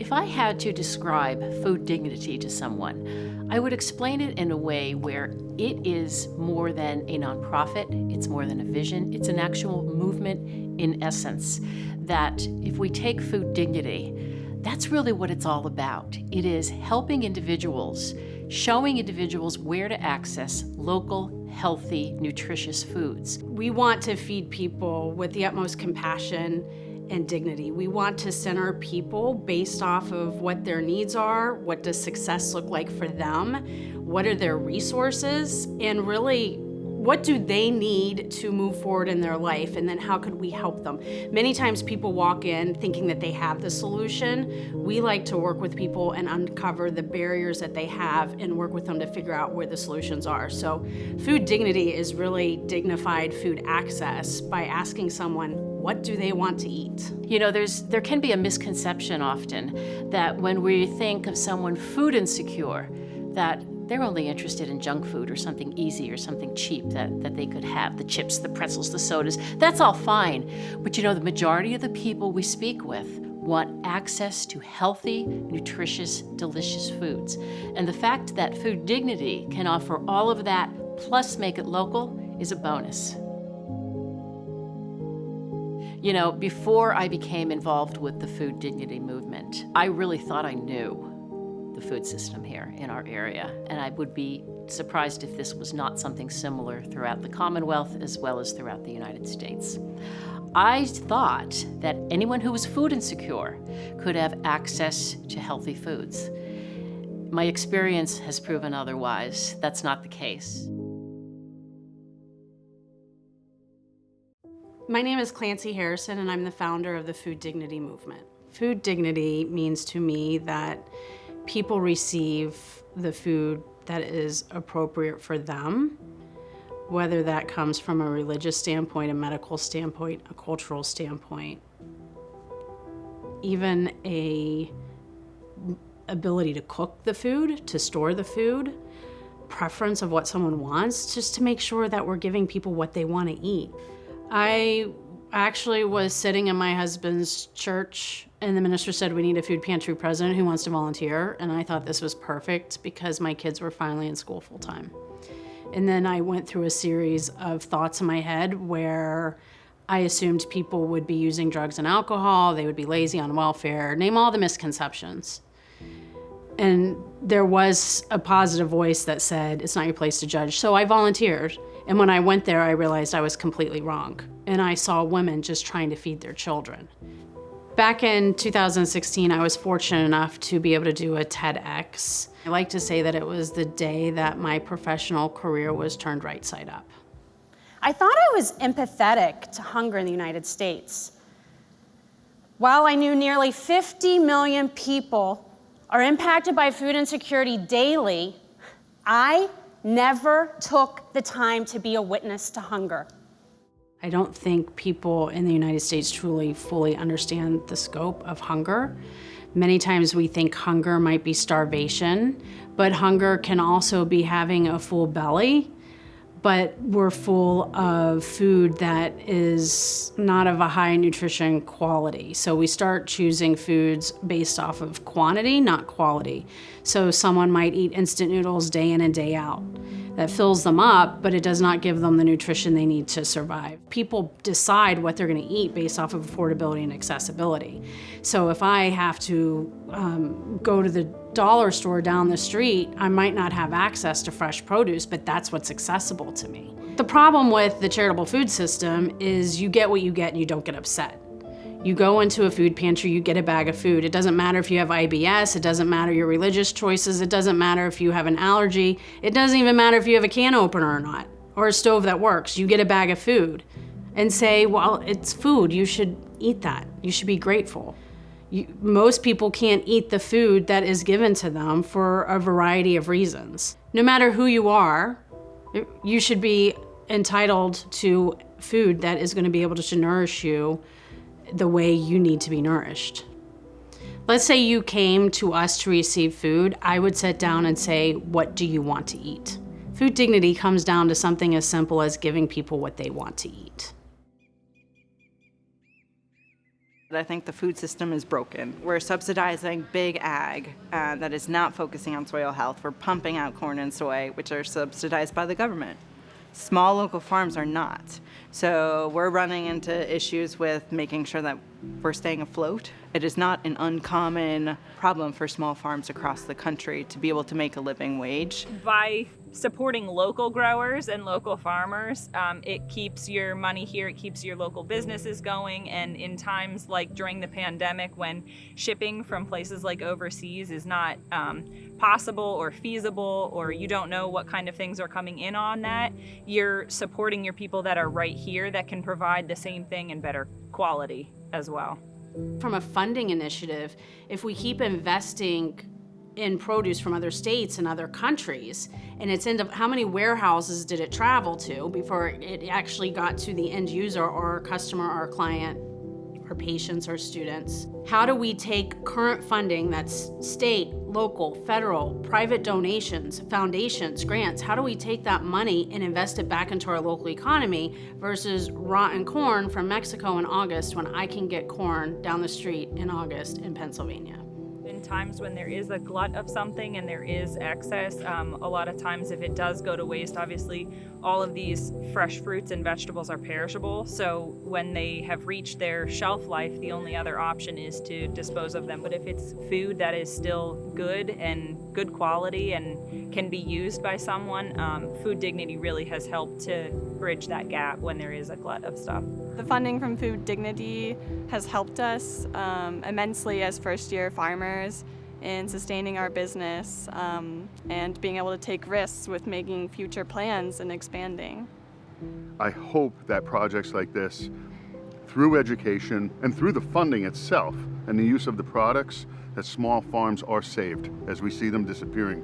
If I had to describe food dignity to someone, I would explain it in a way where it is more than a nonprofit, it's more than a vision, it's an actual movement in essence. That if we take food dignity, that's really what it's all about. It is helping individuals, showing individuals where to access local, healthy, nutritious foods. We want to feed people with the utmost compassion and dignity. We want to center people based off of what their needs are, what does success look like for them, what are their resources, and really, what do they need to move forward in their life, and then how could we help them? Many times people walk in thinking that they have the solution. We like to work with people and uncover the barriers that they have and work with them to figure out where the solutions are. So food dignity is really dignified food access by asking someone, what do they want to eat? You know, there can be a misconception often that when we think of someone food insecure, that they're only interested in junk food or something easy or something cheap that they could have, the chips, the pretzels, the sodas. That's all fine. But you know, the majority of the people we speak with want access to healthy, nutritious, delicious foods. And the fact that food dignity can offer all of that plus make it local is a bonus. You know, before I became involved with the food dignity movement, I really thought I knew the food system here in our area, and I would be surprised if this was not something similar throughout the Commonwealth as well as throughout the United States. I thought that anyone who was food insecure could have access to healthy foods. My experience has proven otherwise. That's not the case. My name is Clancy Harrison, and I'm the founder of the Food Dignity Movement. Food dignity means to me that people receive the food that is appropriate for them, whether that comes from a religious standpoint, a medical standpoint, a cultural standpoint, even a ability to cook the food, to store the food, preference of what someone wants, just to make sure that we're giving people what they want to eat. I actually was sitting in my husband's church, and the minister said, we need a food pantry president who wants to volunteer. And I thought this was perfect because my kids were finally in school full time. And then I went through a series of thoughts in my head where I assumed people would be using drugs and alcohol, they would be lazy on welfare, name all the misconceptions. And there was a positive voice that said, it's not your place to judge. So I volunteered. And when I went there, I realized I was completely wrong. And I saw women just trying to feed their children. Back in 2016, I was fortunate enough to be able to do a TEDx. I like to say that it was the day that my professional career was turned right side up. I thought I was empathetic to hunger in the United States. While I knew nearly 50 million people are impacted by food insecurity daily, I never took the time to be a witness to hunger. I don't think people in the United States truly fully understand the scope of hunger. Many times we think hunger might be starvation, but hunger can also be having a full belly, but we're full of food that is not of a high nutrition quality. So we start choosing foods based off of quantity, not quality. So someone might eat instant noodles day in and day out. That fills them up, but it does not give them the nutrition they need to survive. People decide what they're gonna eat based off of affordability and accessibility. So if I have to go to the dollar store down the street, I might not have access to fresh produce, but that's what's accessible to me. The problem with the charitable food system is you get what you get and you don't get upset. You go into a food pantry, you get a bag of food. It doesn't matter if you have IBS, it doesn't matter your religious choices, it doesn't matter if you have an allergy, it doesn't even matter if you have a can opener or not, or a stove that works. You get a bag of food and say, well, it's food, you should eat that. You should be grateful. Most people can't eat the food that is given to them for a variety of reasons. No matter who you are, you should be entitled to food that is going to be able to nourish you the way you need to be nourished. Let's say you came to us to receive food. I would sit down and say, what do you want to eat? Food dignity comes down to something as simple as giving people what they want to eat. I think the food system is broken. We're subsidizing big ag that is not focusing on soil health. We're pumping out corn and soy, which are subsidized by the government. Small local farms are not. So we're running into issues with making sure that we're staying afloat. It is not an uncommon problem for small farms across the country to be able to make a living wage. By supporting local growers and local farmers, it keeps your money here, it keeps your local businesses going, and in times like during the pandemic when shipping from places like overseas is not possible or feasible, or you don't know what kind of things are coming in on that, you're supporting your people that are right here that can provide the same thing in better quality as well. From a funding initiative, if we keep investing in produce from other states and other countries, and it's into how many warehouses did it travel to before it actually got to the end user or our customer, our client, our patients, our students? How do we take current funding that's state, local, federal, private donations, foundations, grants, how do we take that money and invest it back into our local economy versus rotten corn from Mexico in August when I can get corn down the street in August in Pennsylvania? In times when there is a glut of something and there is excess, a lot of times if it does go to waste, obviously all of these fresh fruits and vegetables are perishable. So when they have reached their shelf life, the only other option is to dispose of them. But if it's food that is still good and good quality and can be used by someone, Food Dignity really has helped to bridge that gap when there is a glut of stuff. The funding from Food Dignity has helped us immensely as first-year farmers in sustaining our business and being able to take risks with making future plans and expanding. I hope that projects like this, through education and through the funding itself and the use of the products, that small farms are saved as we see them disappearing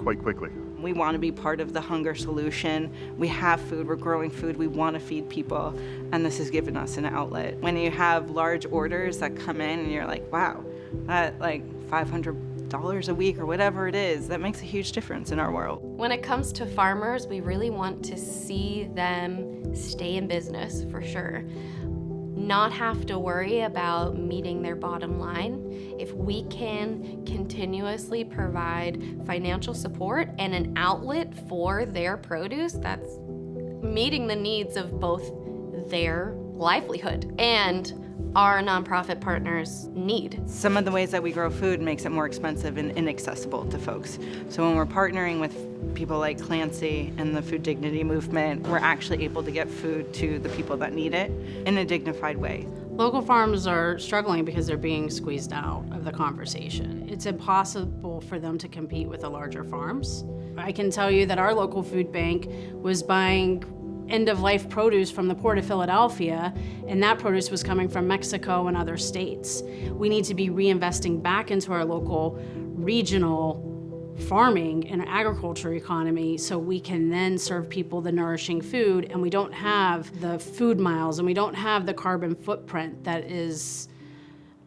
quite quickly. We want to be part of the hunger solution. We have food, we're growing food, we want to feed people, and this has given us an outlet. When you have large orders that come in and you're like, wow, that like $500 a week or whatever it is, that makes a huge difference in our world. When it comes to farmers, we really want to see them stay in business for sure. Not have to worry about meeting their bottom line. If we can continuously provide financial support and an outlet for their produce, that's meeting the needs of both their livelihood and our nonprofit partners' need. Some of the ways that we grow food makes it more expensive and inaccessible to folks. So when we're partnering with people like Clancy and the Food Dignity movement, we're actually able to get food to the people that need it in a dignified way. Local farms are struggling because they're being squeezed out of the conversation. It's impossible for them to compete with the larger farms. I can tell you that our local food bank was buying end-of-life produce from the Port of Philadelphia, and that produce was coming from Mexico and other states. We need to be reinvesting back into our local regional farming and agriculture economy so we can then serve people the nourishing food, and we don't have the food miles and we don't have the carbon footprint that is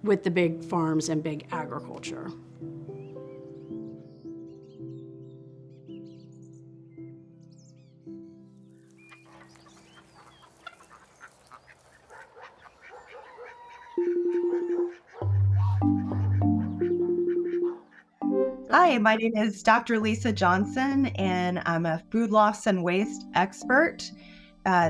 with the big farms and big agriculture. Hi, my name is Dr. Lisa Johnson, and I'm a food loss and waste expert.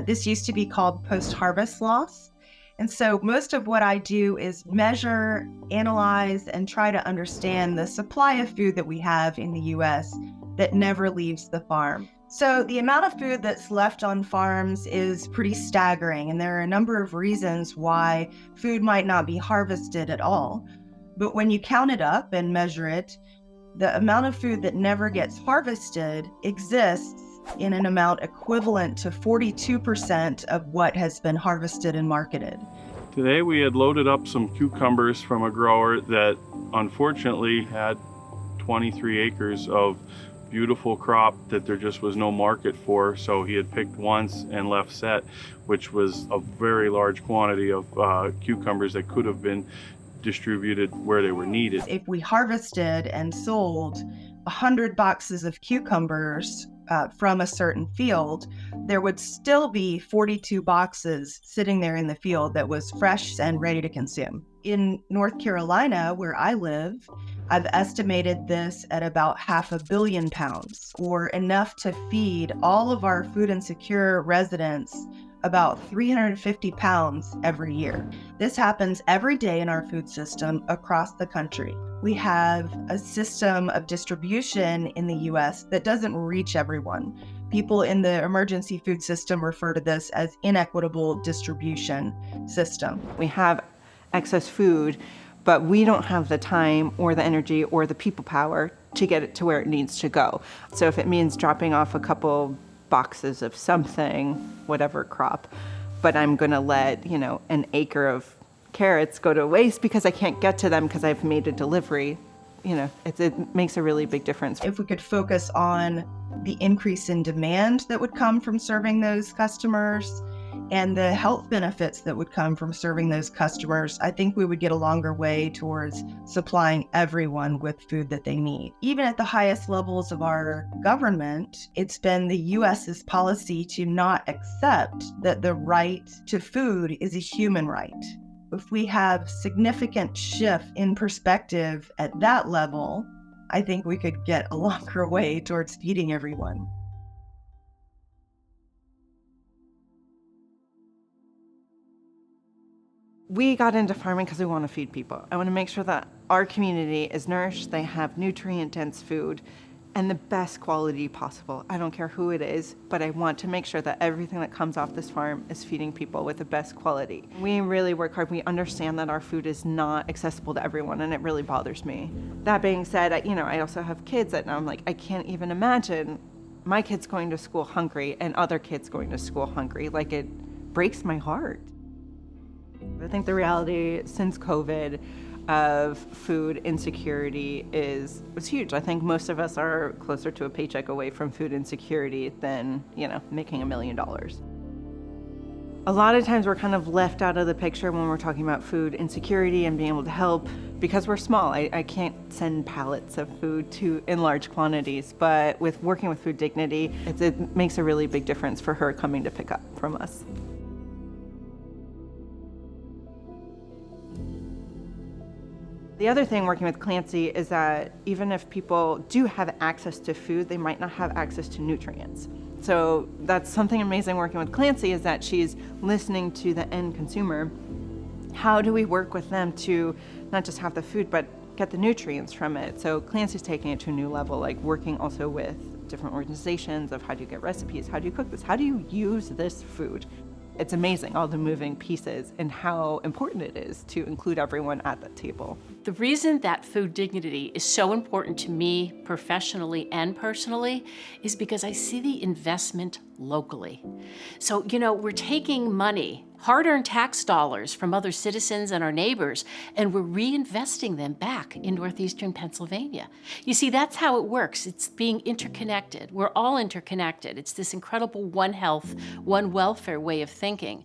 This used to be called post-harvest loss. And so most of what I do is measure, analyze, and try to understand the supply of food that we have in the U.S. that never leaves the farm. So the amount of food that's left on farms is pretty staggering, and there are a number of reasons why food might not be harvested at all. But when you count it up and measure it, the amount of food that never gets harvested exists in an amount equivalent to 42% of what has been harvested and marketed. Today we had loaded up some cucumbers from a grower that unfortunately had 23 acres of beautiful crop that there just was no market for, so he had picked once and left set, which was a very large quantity of cucumbers that could have been distributed where they were needed. If we harvested and sold 100 boxes of cucumbers from a certain field, there would still be 42 boxes sitting there in the field that was fresh and ready to consume. In North Carolina, where I live, I've estimated this at about 500 million pounds, or enough to feed all of our food insecure residents about 350 pounds every year. This happens every day in our food system across the country. We have a system of distribution in the US that doesn't reach everyone. People in the emergency food system refer to this as inequitable distribution system. We have excess food, but we don't have the time or the energy or the people power to get it to where it needs to go. So if it means dropping off a couple boxes of something, whatever crop, but I'm gonna let, an acre of carrots go to waste because I can't get to them because I've made a delivery, it makes a really big difference. If we could focus on the increase in demand that would come from serving those customers and the health benefits that would come from serving those customers, I think we would get a longer way towards supplying everyone with food that they need. Even at the highest levels of our government, it's been the US's policy to not accept that the right to food is a human right. If we have significant shift in perspective at that level, I think we could get a longer way towards feeding everyone. We got into farming because we want to feed people. I want to make sure that our community is nourished, they have nutrient-dense food, and the best quality possible. I don't care who it is, but I want to make sure that everything that comes off this farm is feeding people with the best quality. We really work hard. We understand that our food is not accessible to everyone, and it really bothers me. That being said, I also have kids that I'm like, I can't even imagine my kids going to school hungry and other kids going to school hungry. Like, it breaks my heart. I think the reality since COVID of food insecurity was huge. I think most of us are closer to a paycheck away from food insecurity than, making $1 million. A lot of times we're kind of left out of the picture when we're talking about food insecurity and being able to help because we're small. I can't send pallets of food in large quantities, but with working with Food Dignity, it makes a really big difference for her coming to pick up from us. The other thing working with Clancy is that even if people do have access to food, they might not have access to nutrients. So that's something amazing working with Clancy, is that she's listening to the end consumer. How do we work with them to not just have the food, but get the nutrients from it? So Clancy's taking it to a new level, like working also with different organizations of how do you get recipes, how do you cook this, how do you use this food? It's amazing, all the moving pieces and how important it is to include everyone at the table. The reason that Food Dignity is so important to me professionally and personally is because I see the investment locally. So, we're taking money, hard-earned tax dollars from other citizens and our neighbors, and we're reinvesting them back in northeastern Pennsylvania. You see, that's how it works. It's being interconnected. We're all interconnected. It's this incredible one health, one welfare way of thinking.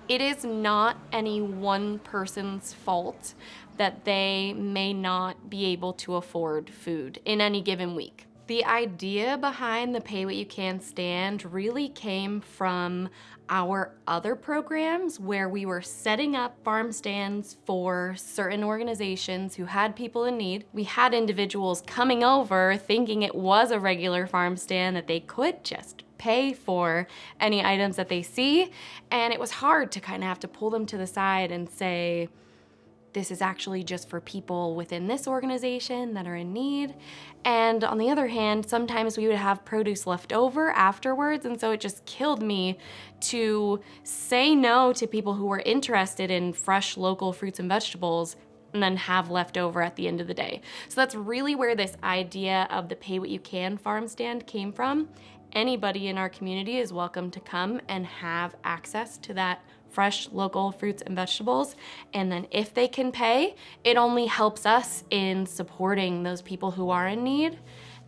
It is not any one person's fault that they may not be able to afford food in any given week. The idea behind the Pay What You Can stand really came from our other programs where we were setting up farm stands for certain organizations who had people in need. We had individuals coming over thinking it was a regular farm stand that they could just pay for any items that they see, and it was hard to kind of have to pull them to the side and say, this is actually just for people within this organization that are in need. And on the other hand, sometimes we would have produce left over afterwards, and so it just killed me to say no to people who were interested in fresh local fruits and vegetables and then have left over at the end of the day. So that's really where this idea of the Pay What You Can farm stand came from. Anybody in our community is welcome to come and have access to that fresh local fruits and vegetables. And then if they can pay, it only helps us in supporting those people who are in need.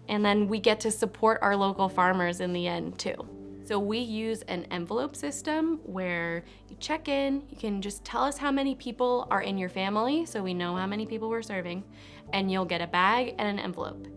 And then we get to support our local farmers in the end too. So we use an envelope system where you check in, you can just tell us how many people are in your family so we know how many people we're serving, and you'll get a bag and an envelope.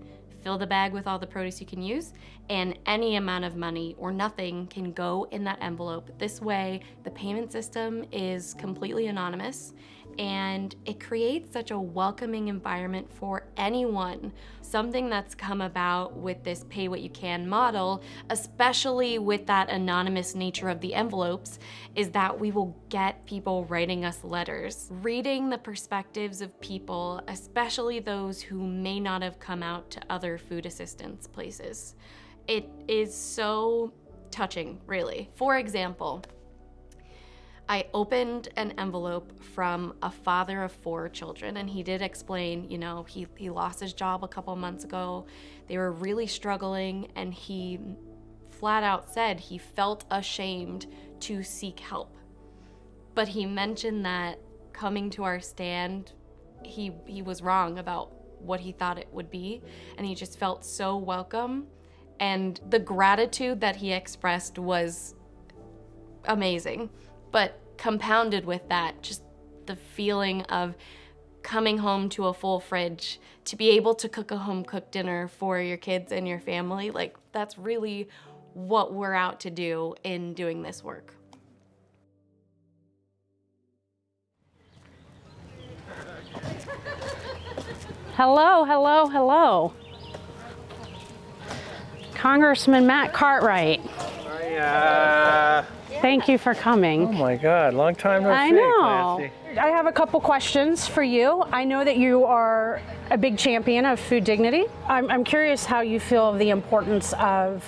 Fill the bag with all the produce you can use, and any amount of money or nothing can go in that envelope. This way, the payment system is completely anonymous, and it creates such a welcoming environment for anyone. Something that's come about with this Pay What You Can model, especially with that anonymous nature of the envelopes, is that we will get people writing us letters, reading the perspectives of people, especially those who may not have come out to other food assistance places. It is so touching, really. For example, I opened an envelope from a father of 4 children, and he did explain, you know, he lost his job a couple months ago. They were really struggling, and he flat out said he felt ashamed to seek help. But he mentioned that coming to our stand, he was wrong about what he thought it would be, and he just felt so welcome. And the gratitude that he expressed was amazing. But compounded with that, just the feeling of coming home to a full fridge, to be able to cook a home-cooked dinner for your kids and your family, like that's really what we're out to do in doing this work. Hello, hello, hello. Congressman Matt Cartwright. Thank you for coming. Oh my God, long time no see, I know. Clancy. I have a couple questions for you. I know that you are a big champion of food dignity. I'm curious how you feel the importance of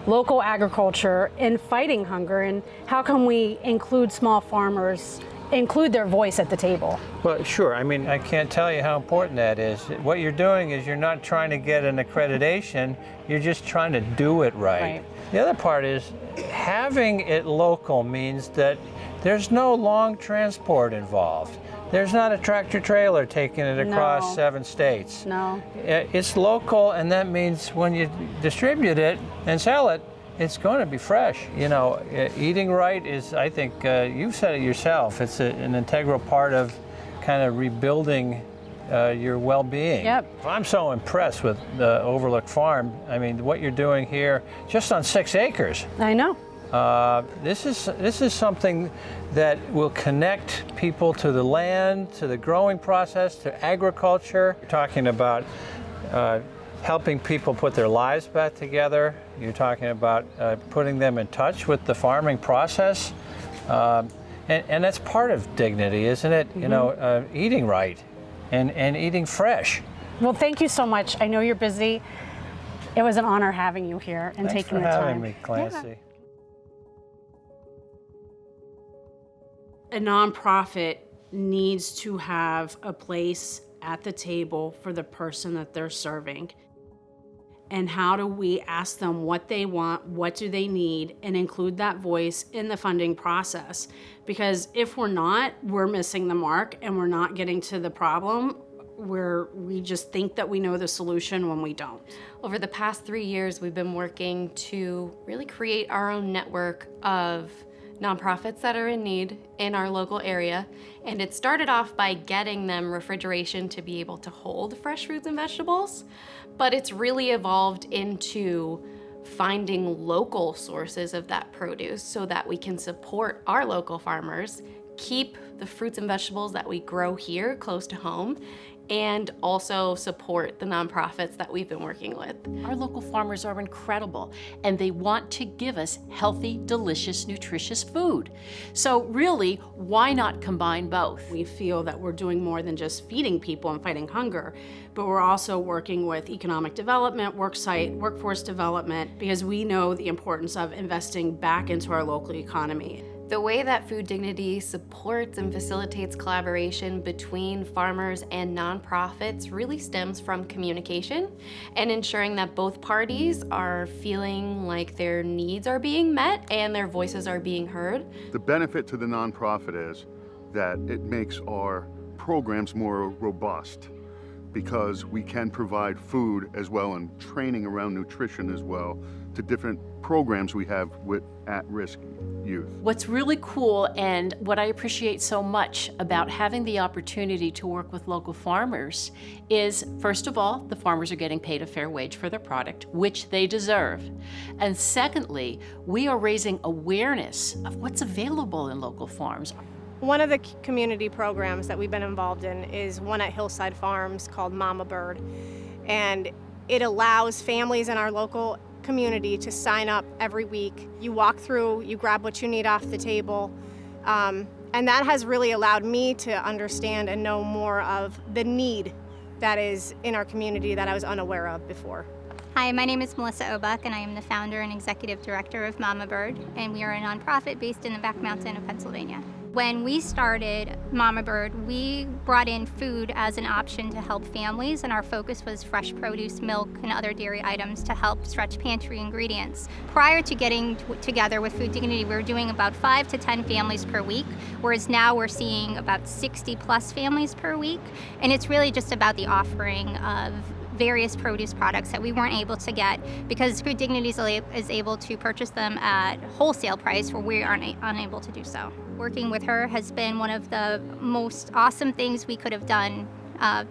local agriculture in fighting hunger, and how can we include small farmers, include their voice at the table? Well, sure. I mean, I can't tell you how important that is. What you're doing is you're not trying to get an accreditation, you're just trying to do it right. The other part is having it local means that there's no long transport involved. There's not a tractor trailer taking it across 7 states. No. It's local, and that means when you distribute it and sell it, it's going to be fresh. You know, eating right is, I think, you've said it yourself, it's an integral part of kind of rebuilding your well-being. Yep. I'm so impressed with the Overlook Farm. I mean, what you're doing here, just on 6 acres. I know. This is something that will connect people to the land, to the growing process, to agriculture. You're talking about helping people put their lives back together. You're talking about putting them in touch with the farming process. And that's part of dignity, isn't it? Mm-hmm. You know, eating right and eating fresh. Well, thank you so much. I know you're busy. It was an honor having you here and Thanks taking for the time. having me, Clancy. Yeah. A nonprofit needs to have a place at the table for the person that they're serving. And how do we ask them what they want, what do they need, and include that voice in the funding process? Because if we're not, we're missing the mark and we're not getting to the problem where we just think that we know the solution when we don't. Over the past 3 years, we've been working to really create our own network of nonprofits that are in need in our local area. And it started off by getting them refrigeration to be able to hold fresh fruits and vegetables, but it's really evolved into finding local sources of that produce so that we can support our local farmers, keep the fruits and vegetables that we grow here close to home, and also support the nonprofits that we've been working with. Our local farmers are incredible, and they want to give us healthy, delicious, nutritious food. So really, why not combine both? We feel that we're doing more than just feeding people and fighting hunger, but we're also working with economic development, workforce development, because we know the importance of investing back into our local economy. The way that Food Dignity supports and facilitates collaboration between farmers and nonprofits really stems from communication and ensuring that both parties are feeling like their needs are being met and their voices are being heard. The benefit to the nonprofit is that it makes our programs more robust because we can provide food as well and training around nutrition as well to different programs we have with at-risk youth. What's really cool and what I appreciate so much about having the opportunity to work with local farmers is, first of all, the farmers are getting paid a fair wage for their product, which they deserve. And secondly, we are raising awareness of what's available in local farms. One of the community programs that we've been involved in is one at Hillside Farms called Mama Bird. And it allows families in our local community to sign up every week. You walk through, you grab what you need off the table. And that has really allowed me to understand and know more of the need that is in our community that I was unaware of before. Hi, my name is Melissa Obuck, and I am the founder and executive director of Mama Bird, and we are a nonprofit based in the Back Mountain of Pennsylvania. When we started Mama Bird, we brought in food as an option to help families, and our focus was fresh produce, milk, and other dairy items to help stretch pantry ingredients. Prior to getting together with Food Dignity, we were doing about 5 to 10 families per week, whereas now we're seeing about 60 plus families per week, and it's really just about the offering of various produce products that we weren't able to get because Food Dignity is able to purchase them at wholesale price where we aren't unable to do so. Working with her has been one of the most awesome things we could have done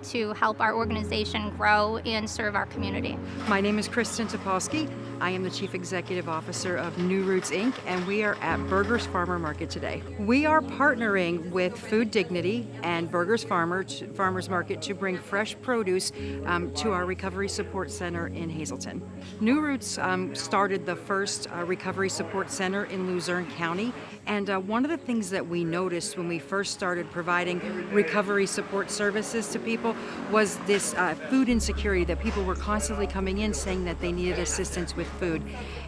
to help our organization grow and serve our community. My name is Kristen Topolsky. I am the Chief Executive Officer of New Roots, Inc., and we are at Burgers Farmer Market today. We are partnering with Food Dignity and Burgers Farmers Market to bring fresh produce to our Recovery Support Center in Hazleton. New Roots started the first Recovery Support Center in Luzerne County, and one of the things that we noticed when we first started providing recovery support services to people was this food insecurity, that people were constantly coming in saying that they needed assistance with food.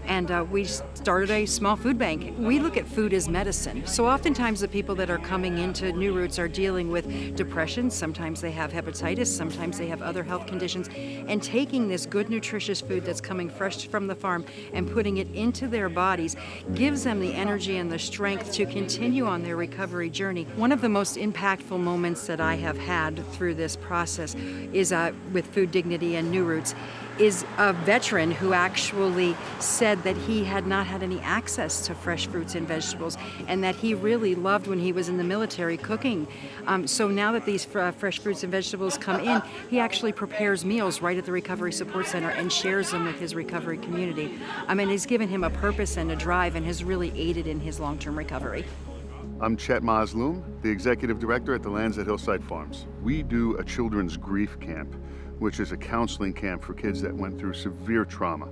And we started a small food bank. We look at food as medicine. So oftentimes the people that are coming into New Roots are dealing with depression, sometimes they have hepatitis, sometimes they have other health conditions, and taking this good nutritious food that's coming fresh from the farm and putting it into their bodies gives them the energy and the strength to continue on their recovery journey. One of the most impactful moments that I have had through this process is with Food Dignity and New Roots is a veteran who actually said that he had not had any access to fresh fruits and vegetables and that he really loved when he was in the military cooking. So now that these fresh fruits and vegetables come in, he actually prepares meals right at the Recovery Support Center and shares them with his recovery community. I mean, it's given him a purpose and a drive and has really aided in his long-term recovery. I'm Chet Mazloom, the Executive Director at the Lands at Hillside Farms. We do a children's grief camp, which is a counseling camp for kids that went through severe trauma.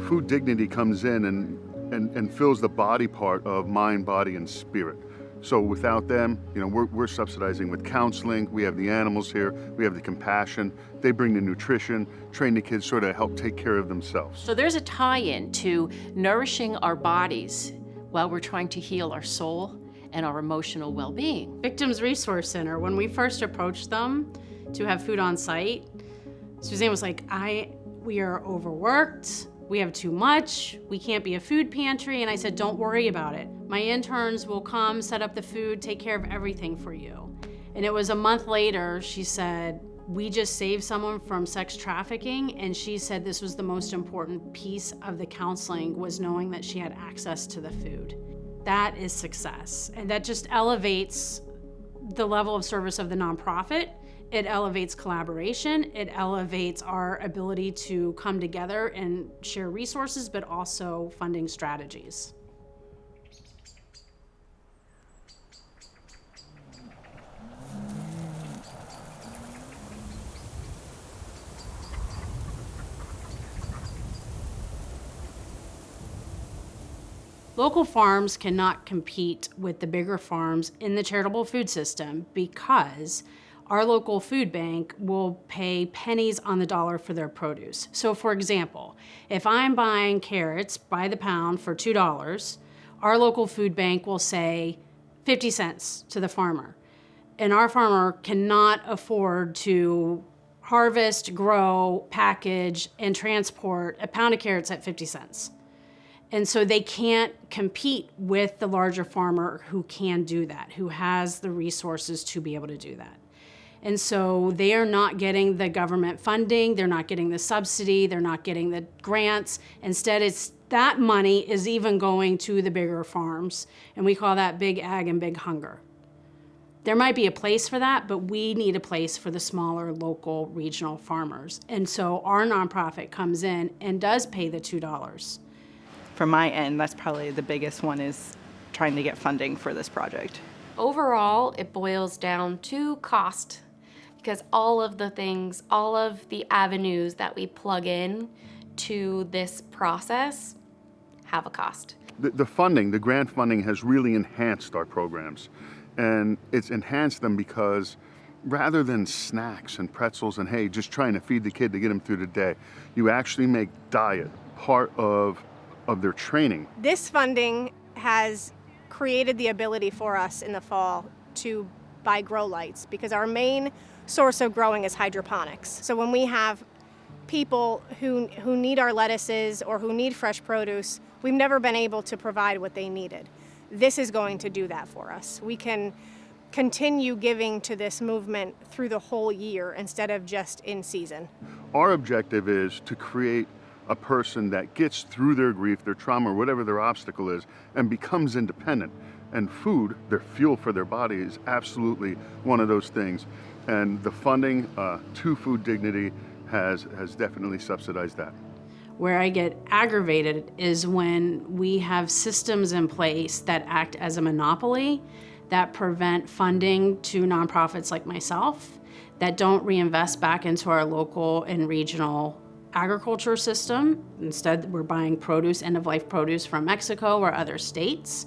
Food Dignity comes in and fills the body part of mind, body, and spirit. So without them, we're subsidizing with counseling. We have the animals here. We have the compassion. They bring the nutrition, train the kids sort of help take care of themselves. So there's a tie-in to nourishing our bodies while we're trying to heal our soul and our emotional well-being. Victims Resource Center, when we first approached them to have food on site, Suzanne was like, we are overworked, we have too much, we can't be a food pantry. And I said, don't worry about it. My interns will come, set up the food, take care of everything for you. And it was a month later, she said, we just saved someone from sex trafficking. And she said this was the most important piece of the counseling, was knowing that she had access to the food. That is success. And that just elevates the level of service of the nonprofit. It elevates collaboration. It elevates our ability to come together and share resources, but also funding strategies. Local farms cannot compete with the bigger farms in the charitable food system because our local food bank will pay pennies on the dollar for their produce. So for example, if I'm buying carrots by the pound for $2, our local food bank will say 50 cents to the farmer. And our farmer cannot afford to harvest, grow, package, and transport a pound of carrots at 50 cents. And so they can't compete with the larger farmer who can do that, who has the resources to be able to do that. And so they are not getting the government funding, they're not getting the subsidy, they're not getting the grants. Instead, that money is even going to the bigger farms, and we call that big ag and big hunger. There might be a place for that, but we need a place for the smaller, local, regional farmers. And so our nonprofit comes in and does pay the $2. From my end, that's probably the biggest one, is trying to get funding for this project. Overall, it boils down to cost, because all of the things, all of the avenues that we plug in to this process have a cost. The funding, the grant funding, has really enhanced our programs. And it's enhanced them because rather than snacks and pretzels and, hey, just trying to feed the kid to get him through the day, you actually make diet part of their training. This funding has created the ability for us in the fall to buy grow lights, because our main source of growing is hydroponics. So when we have people who need our lettuces or who need fresh produce, we've never been able to provide what they needed. This is going to do that for us. We can continue giving to this movement through the whole year instead of just in season. Our objective is to create a person that gets through their grief, their trauma, or whatever their obstacle is, and becomes independent. And food, their fuel for their body, is absolutely one of those things. And the funding to Food Dignity has definitely subsidized that. Where I get aggravated is when we have systems in place that act as a monopoly, that prevent funding to nonprofits like myself, that don't reinvest back into our local and regional agriculture system. Instead, we're buying produce, end-of-life produce from Mexico or other states.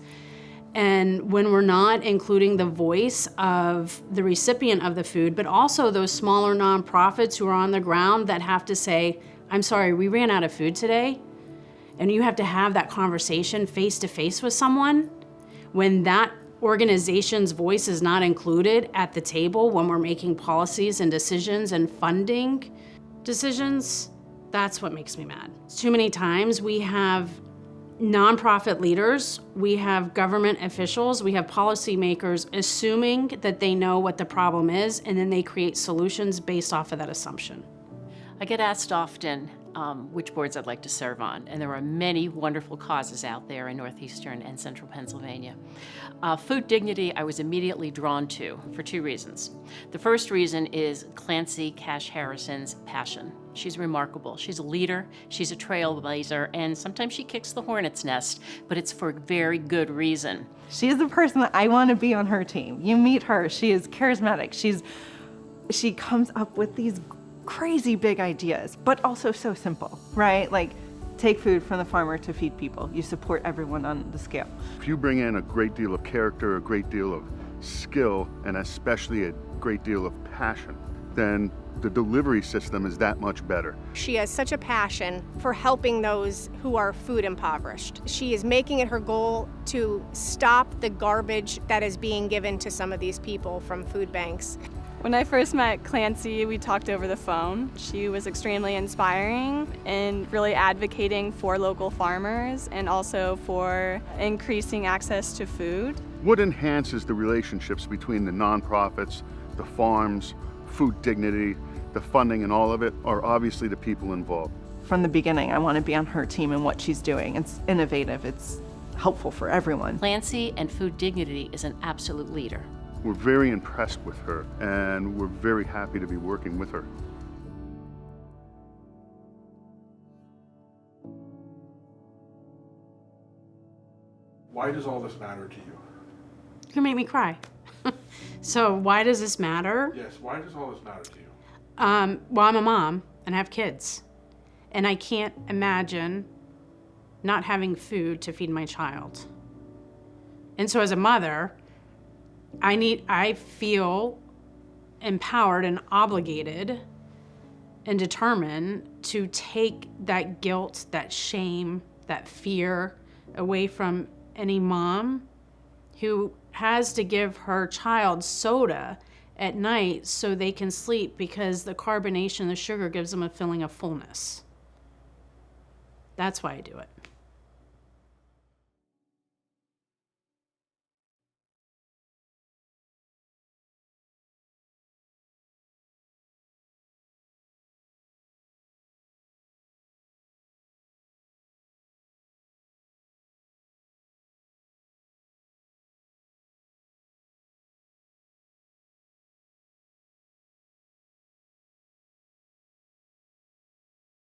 And when we're not including the voice of the recipient of the food, but also those smaller nonprofits who are on the ground that have to say, I'm sorry, we ran out of food today. And you have to have that conversation face to face with someone. When that organization's voice is not included at the table when we're making policies and decisions and funding decisions, that's what makes me mad. Too many times we have nonprofit leaders, we have government officials, we have policymakers assuming that they know what the problem is, and then they create solutions based off of that assumption. I get asked often which boards I'd like to serve on, and there are many wonderful causes out there in northeastern and central Pennsylvania. Food Dignity I was immediately drawn to for two reasons. The first reason is Clancy Cash Harrison's passion. She's remarkable. She's a leader, she's a trailblazer, and sometimes she kicks the hornet's nest, but it's for very good reason. She is the person that I want to be on her team. You meet her, she is charismatic. She comes up with these crazy big ideas, but also so simple, right? Like, take food from the farmer to feed people. You support everyone on the scale. If you bring in a great deal of character, a great deal of skill, and especially a great deal of passion, then the delivery system is that much better. She has such a passion for helping those who are food impoverished. She is making it her goal to stop the garbage that is being given to some of these people from food banks. When I first met Clancy, we talked over the phone. She was extremely inspiring and really advocating for local farmers and also for increasing access to food. What enhances the relationships between the nonprofits, the farms, Food Dignity, the funding, and all of it are obviously the people involved. From the beginning, I want to be on her team and what she's doing. It's innovative, it's helpful for everyone. Clancy and Food Dignity is an absolute leader. We're very impressed with her, and we're very happy to be working with her. Why does all this matter to you? You're gonna make me cry. So why does this matter? Yes, why does all this matter to you? Well, I'm a mom and I have kids, and I can't imagine not having food to feed my child. And so as a mother, I feel empowered and obligated and determined to take that guilt, that shame, that fear away from any mom who has to give her child soda at night so they can sleep because the carbonation, the sugar gives them a feeling of fullness. That's why I do it.